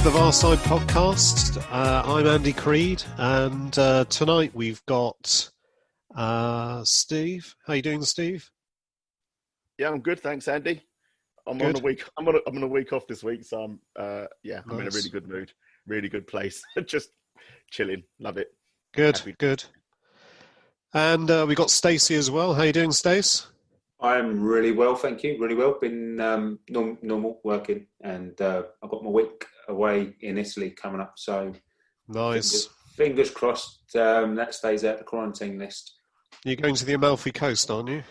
the Varside podcast. I'm Andy Creed, and tonight we've got Steve. How you doing, Steve? Yeah, I'm good, thanks, Andy. I'm on a week off this week, so I'm Nice. I'm in a really good mood, really good place, just chilling. Love it. Good. And we got Stacey as well. How you doing, Stace? I'm really well, thank you. Really well. Been normal working, and I've got my week away in Italy coming up. So Nice. Fingers crossed that stays out the quarantine list. You're going to the Amalfi Coast, aren't you?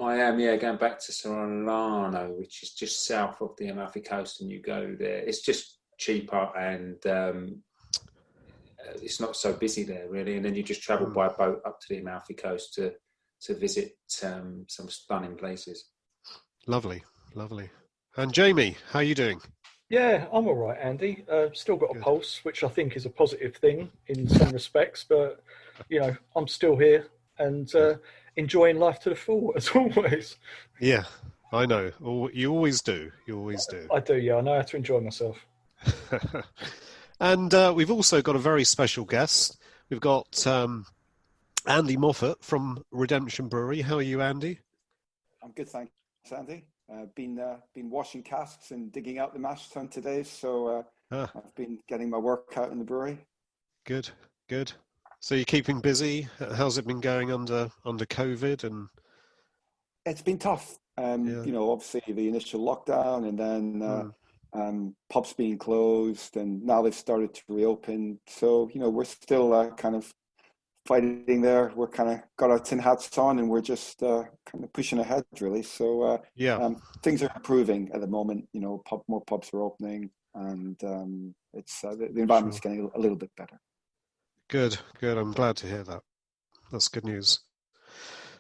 I am, yeah, going back to Saronano, which is just south of the Amalfi Coast, and you go there. It's just cheaper and it's not so busy there, really. And then you just travel by boat up to the Amalfi Coast to visit some stunning places. Lovely. And Jamie, how are you doing? Yeah, I'm all right, Andy. Still got a pulse, which I think is a positive thing in some respects, but, I'm still here and enjoying life to the full, as always. Yeah, I know. You always do. I do, yeah. I know how to enjoy myself. And we've also got a very special guest. We've got Andy Moffat from Redemption Brewery. How are you, Andy? I'm good, thanks, Andy. Been washing casks and digging out the mash tun today, so I've been getting my work out in the brewery. Good. So you're keeping busy. How's it been going under COVID? And it's been tough. Obviously the initial lockdown, and then pubs being closed, and now they've started to reopen. So we're still kind of fighting there. We're kind of got our tin hats on, and we're just kind of pushing ahead, really. So things are improving at the moment. More pubs are opening, and it's the environment's getting a little bit better. Good. I'm glad to hear that. That's good news.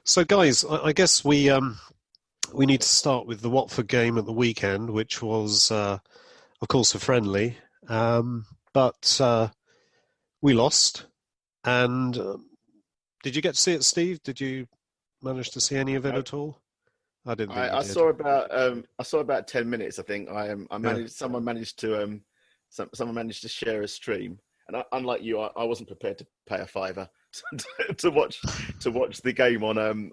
So, guys, I guess we need to start with the Watford game at the weekend, which was, of course, a friendly, but we lost. And did you get to see it, Steve? Did you manage to see any of it at all? I didn't. I saw about 10 minutes. I think Someone managed to share a stream, and unlike you, I wasn't prepared to pay a fiver to watch the game on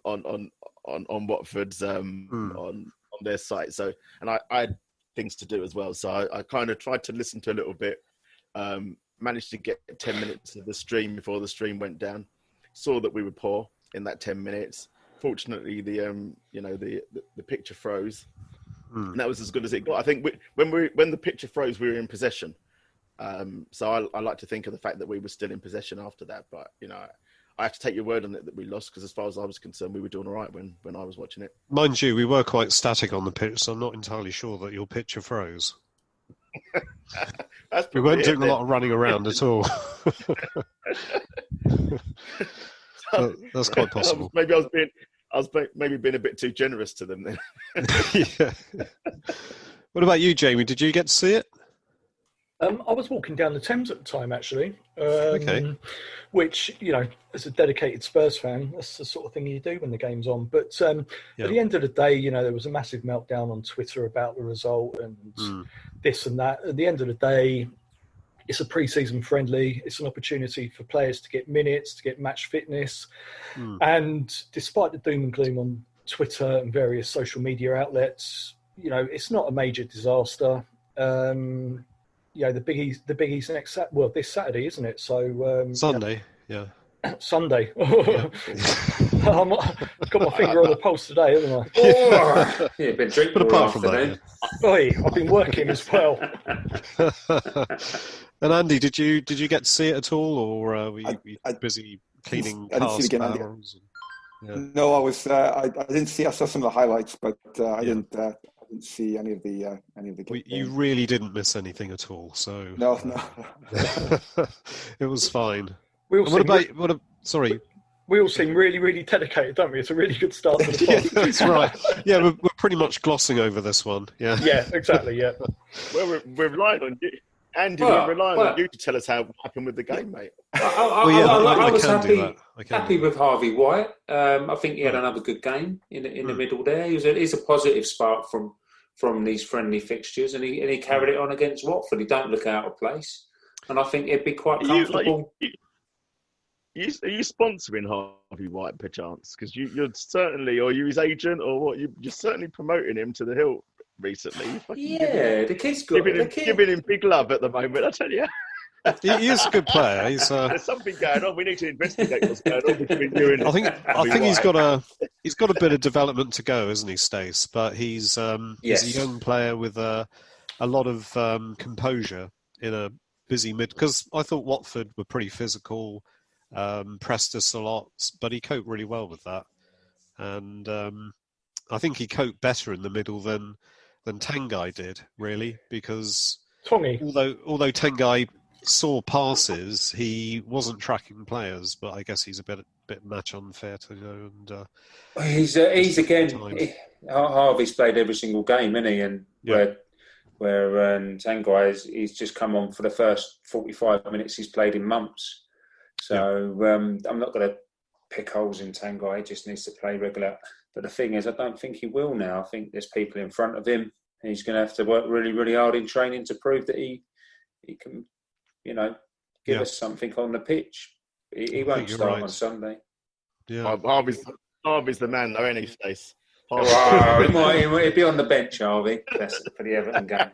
Watford's on their site. So, and I had things to do as well, so I kind of tried to listen to a little bit. Managed to get 10 minutes of the stream before the stream went down. Saw that we were poor in that 10 minutes. Fortunately, the picture froze, and that was as good as it got. I think when the picture froze, we were in possession. So I like to think of the fact that we were still in possession after that. But I have to take your word on it that we lost, because as far as I was concerned, we were doing all right when I was watching it. Mind you, we were quite static on the pitch, so I'm not entirely sure that your picture froze. We weren't doing a lot of running around at all. That's quite possible. Maybe I was being a bit too generous to them then. Yeah. What about you, Jamie? Did you get to see it? I was walking down the Thames at the time, actually. Okay. Which, as a dedicated Spurs fan, that's the sort of thing you do when the game's on. But at the end of the day, there was a massive meltdown on Twitter about the result and this and that. At the end of the day, it's a pre-season friendly. It's an opportunity for players to get minutes, to get match fitness. And despite the doom and gloom on Twitter and various social media outlets, it's not a major disaster. The Big East this Saturday, isn't it? So Sunday, yeah. Sunday. I've got my finger on the pulse today, haven't I? Yeah, been drinking. But apart from that, I've been working as well. And Andy, did you get to see it at all, or were you busy cleaning cast barrels? No, I was. I didn't see. I saw some of the highlights, but I didn't see any of the game. You really didn't miss anything at all, so no. It was fine. We all seem really, really dedicated, don't we? It's a really good start to the pod. That's right. Yeah, we're pretty much glossing over this one. Yeah. Yeah, exactly. Yeah. Well, we're relying on you, Andy. We're relying on you to tell us what happened with the game, mate. I was happy with Harvey White. I think he had another good game in the middle there. He's a positive spark from from these friendly fixtures, and he carried it on against Watford. He don't look out of place, and I think he'd be quite comfortable. Are you sponsoring Harvey White, perchance? Because you're certainly, or you his agent, or what? You're certainly promoting him to the hilt recently. The kid's got giving him big love at the moment. I tell you, he is a good player. There's something going on. We need to investigate what's going on between you and. I think he's got a bit of development to go, isn't he, Stace? But he's a young player with a lot of composure in a busy mid. Because I thought Watford were pretty physical. Pressed us a lot, but he coped really well with that, and I think he coped better in the middle than Tengai did, really, because although Tengai saw passes, he wasn't tracking players. But I guess he's a bit match unfair to go. And he's again. Harvey's played every single game, isn't he? And where Tengai he's just come on for the first 45 minutes he's played in months. So I'm not going to pick holes in Tengai. He just needs to play regular. But the thing is, I don't think he will now. I think there's people in front of him. He's going to have to work really, really hard in training to prove that he can, give us something on the pitch. He won't start on Sunday. Yeah, Harvey's the man, though, any Stace. He'll be on the bench, Harvey. That's for the Everton game.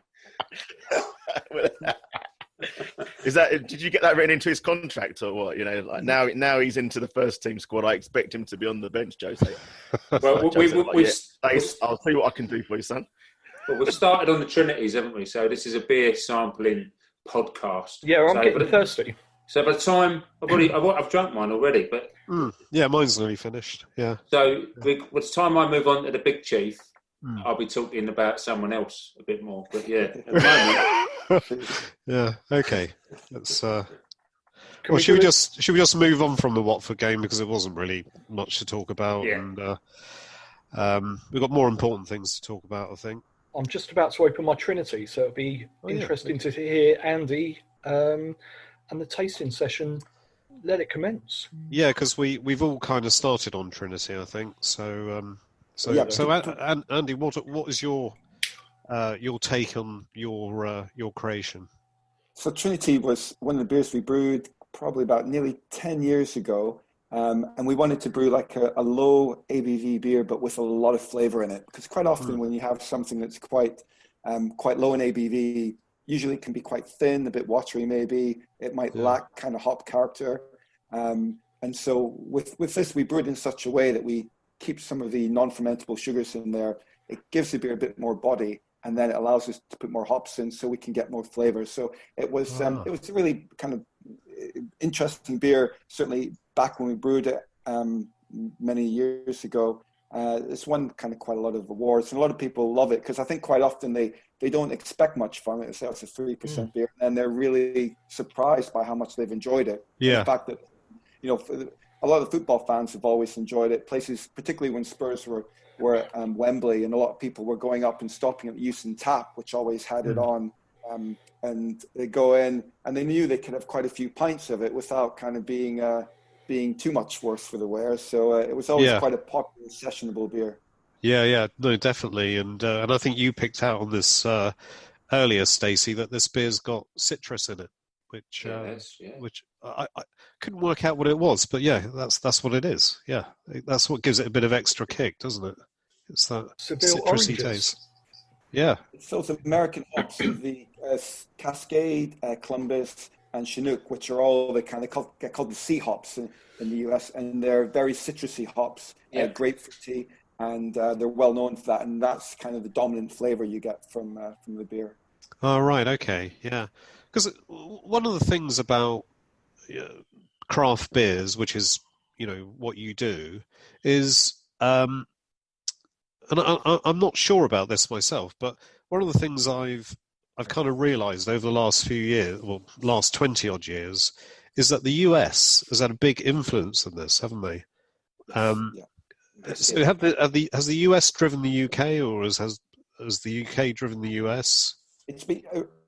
Did you get that written into his contract or what? Now he's into the first team squad. I expect him to be on the bench, Jose. Well, I'll tell you what I can do for you, son. But we've started on the Trinities, haven't we? So this is a beer sampling podcast. Yeah, I'm getting thirsty. So by the time I've drunk mine already, but mine's nearly finished. Yeah. So by the time I move on to the Big Chief, I'll be talking about someone else a bit more. But yeah, at the moment. Yeah. Okay. Let's. Should we just move on from the Watford game because it wasn't really much to talk about, and we've got more important things to talk about, I think. I'm just about to open my Trinity, so it'll be interesting to hear Andy and the tasting session. Let it commence. Yeah, because we've all kind of started on Trinity, I think. So Andy, what is your take on your creation? So Trinity was one of the beers we brewed probably about nearly 10 years ago. And we wanted to brew like a low ABV beer, but with a lot of flavour in it. Because quite often when you have something that's quite low in ABV, usually it can be quite thin, a bit watery maybe. It might lack kind of hop character. And so with this, we brewed in such a way that we keep some of the non-fermentable sugars in there. It gives the beer a bit more body, and then it allows us to put more hops in so we can get more flavour. So it was a really kind of interesting beer, certainly back when we brewed it many years ago. It's won kind of quite a lot of awards, and a lot of people love it because I think quite often they don't expect much from it. They say it's a 3% beer, and they're really surprised by how much they've enjoyed it. Yeah. The fact that, a lot of football fans have always enjoyed it. Places, particularly when Spurs were at Wembley, and a lot of people were going up and stopping at Euston Tap, which always had it on. And they go in, and they knew they could have quite a few pints of it without kind of being too much worse for the wear. So it was always quite a popular sessionable beer. Yeah, no, definitely. And I think you picked out on this earlier, Stacey, that this beer's got citrus in it, which I couldn't work out what it was, but that's what it is. Yeah, that's what gives it a bit of extra kick, doesn't it? It's that citrusy taste. Yeah. It's those American hops, the Cascade, Columbus, and Chinook, which are all get called the C hops in the US, and they're very citrusy hops, grapefruity, and they're well known for that, and that's kind of the dominant flavour you get from the beer. Oh, right, okay, yeah. Because one of the things about craft beers, which is, what you do, is... and I'm not sure about this myself, but one of the things I've kind of realised over the last few years, last 20 odd years, is that the US has had a big influence on this, haven't they? So has the US driven the UK, or has the UK driven the US? It's been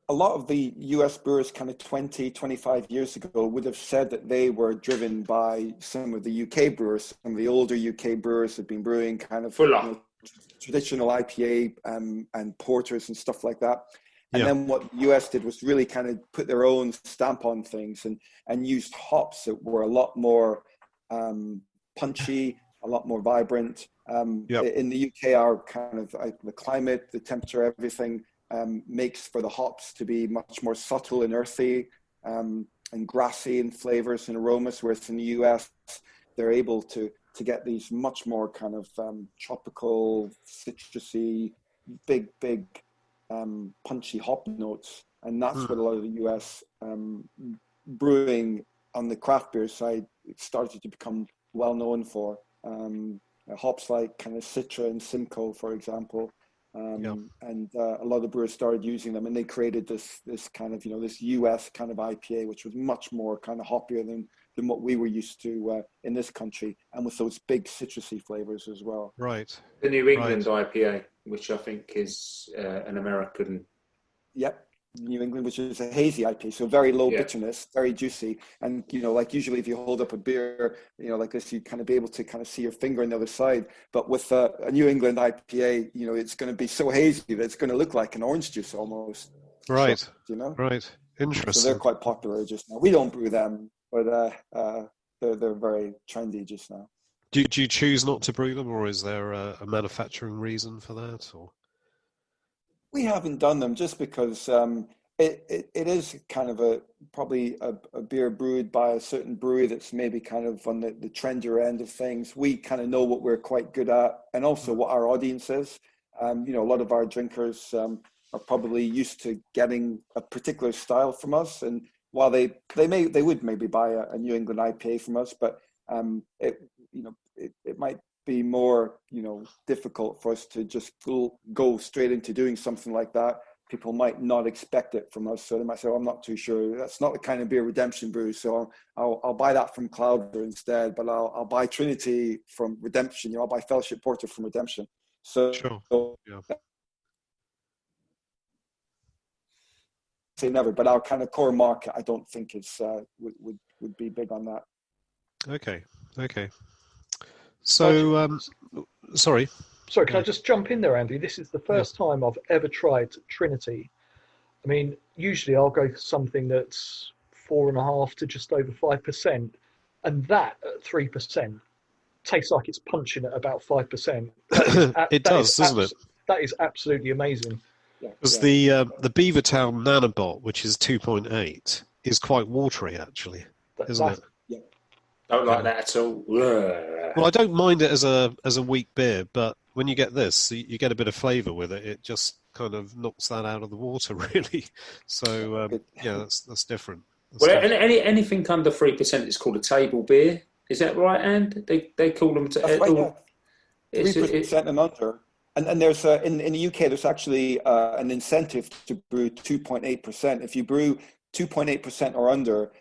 a lot of the US brewers kind of 20, 25 years ago would have said that they were driven by some of the UK brewers. Some of the older UK brewers have been brewing kind of traditional IPA and porters and stuff like that. And Yeah. then what the US did was really kind of put their own stamp on things and used hops that were a lot more punchy, a lot more vibrant. In the UK, our kind of the climate, the temperature, everything makes for the hops to be much more subtle and earthy and grassy in flavors and aromas, whereas in the US, they're able to get these much more kind of tropical, citrusy, big, punchy hop notes. And that's what a lot of the US brewing on the craft beer side started to become well known for. Hops like kind of Citra and Simcoe, for example. And a lot of brewers started using them, and they created this kind of, this US kind of IPA, which was much more kind of hoppier than what we were used to in this country, and with those big citrusy flavors as well. Right. The New England IPA, which I think is an American. Yep. New England, which is a hazy IPA, so very low bitterness, very juicy. And, like usually if you hold up a beer, like this, you kind of be able to kind of see your finger on the other side. But with a New England IPA, it's going to be so hazy that it's going to look like an orange juice almost. Right. So, Right. Interesting. So they're quite popular just now. We don't brew them, but they're very trendy just now. Do you choose not to brew them, or is there a manufacturing reason for that? Or we haven't done them just because it is kind of probably a beer brewed by a certain brewery that's maybe kind of on the trendier end of things. We kind of know what we're quite good at, and also what our audience is. A lot of our drinkers are probably used to getting a particular style from us, and while they would maybe buy a New England IPA from us, but it might be more difficult for us to just go straight into doing something like that. People might not expect it from us, so they might say, I'm not too sure, that's not the kind of beer Redemption brews, so I'll buy that from Cloudbeer instead, but I'll buy Trinity from Redemption, I'll buy Fellowship Porter from Redemption. So sure. Say never, but our kind of core market I don't think is would be big on that. Okay. So, sorry. Sorry, can I just jump in there, Andy? This is the first time I've ever tried Trinity. I mean, usually I'll go for something that's 4.5 to just over 5%, and that at 3% tastes like it's punching at about 5%. It does, doesn't it? That is absolutely amazing. Because the Beavertown Nanobot, which is 2.8, is quite watery, actually, isn't it? Don't like that at all. Well, I don't mind it as a weak beer, but when you get this, you get a bit of flavour with it. It just kind of knocks that out of the water, really. So that's different. Anything under 3% is called a table beer. Is that right, And they call them 3% and under. And there's in the UK there's actually an incentive to brew 2.8%. If you brew 2.8% or under,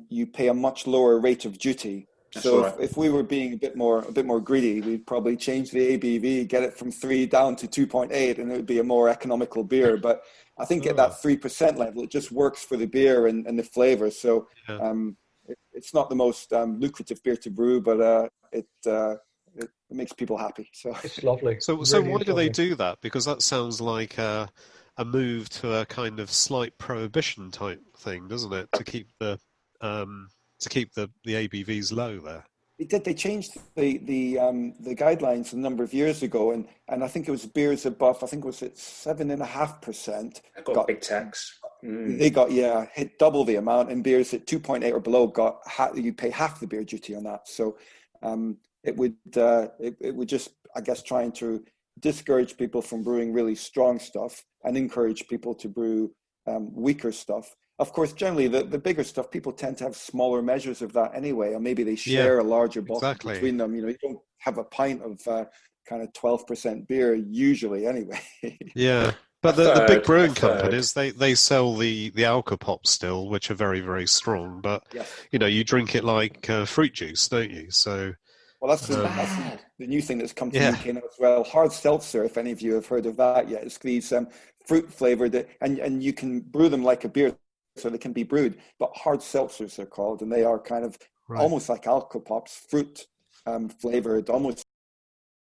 you pay a much lower rate of duty. That's so right. if we were being a bit more greedy, we'd probably change the ABV, get it from 3 down to 2.8, and it would be a more economical beer. But I think at that 3% level, it just works for the beer and the flavor. So it's not the most lucrative beer to brew, but it makes people happy. So it's lovely. So why do they do that? Because that sounds like a move to a kind of slight prohibition type thing, doesn't it? To keep the ABVs low there. They did. They changed the guidelines a number of years ago, and I think it was beers above. I think it was at 7.5%. Got a big tax. They got hit double the amount, and beers at 2.8 or below you pay half the beer duty on that. So it would just, I guess, trying to discourage people from brewing really strong stuff and encourage people to brew weaker stuff. Of course, generally, the bigger stuff, people tend to have smaller measures of that anyway, or maybe they share a larger bottle between them. You don't have a pint of kind of 12% beer usually anyway. Yeah, but the big brewing companies, they sell the Alcopop still, which are very, very strong. But, you drink it like fruit juice, don't you? So... Well, that's the new thing that's come to the UK now as well. Hard seltzer, if any of you have heard of that yet, it's these fruit flavored, and you can brew them like a beer, so they can be brewed. But hard seltzers they're called, and they are kind of almost like Alcopops, fruit flavored, almost